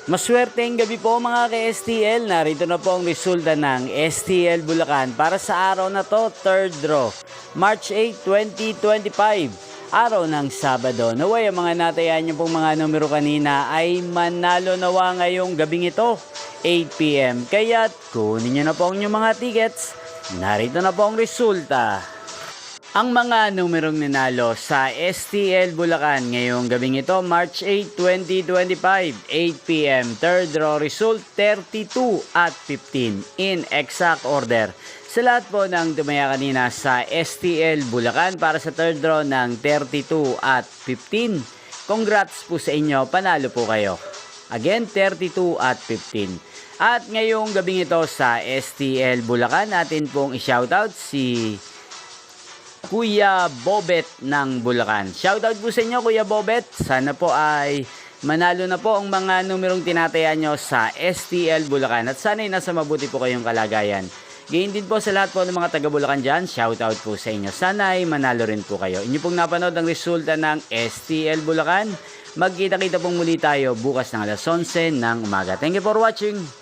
Maswerteng gabi po mga ka-STL. Narito na po ang resulta ng STL Bulacan para sa araw na to, third draw, March 8, 2025. Araw ng Sabado. Naway ang mga natayan niyo pong mga numero kanina ay manalo nawa ngayong gabing ito, 8 PM. Kaya't kunin niyo na po ang inyong mga tickets. Narito na po ang resulta. Ang mga numerong nanalo sa STL Bulacan ngayong gabing ito, March 8, 2025, 8 PM. Third draw result, 32 at 15 in exact order. Sa lahat po ng tumaya kanina sa STL Bulacan para sa third draw ng 32 at 15. Congrats po sa inyo, panalo po kayo. Again, 32 at 15. At ngayong gabing ito sa STL Bulacan, natin pong i-shoutout si Kuya Bobet ng Bulacan. Shoutout po sa inyo, Kuya Bobet. Sana po ay manalo na po ang mga numerong tinataya nyo sa STL Bulacan. At sana ay nasa mabuti po kayong kalagayan. Gayon din po sa lahat po ng mga taga Bulacan dyan. Shoutout po sa inyo. Sana ay manalo rin po kayo. Inyo pong napanood ang resulta ng STL Bulacan. Magkita-kita pong muli tayo bukas ng alas 11 ng umaga. Thank you for watching.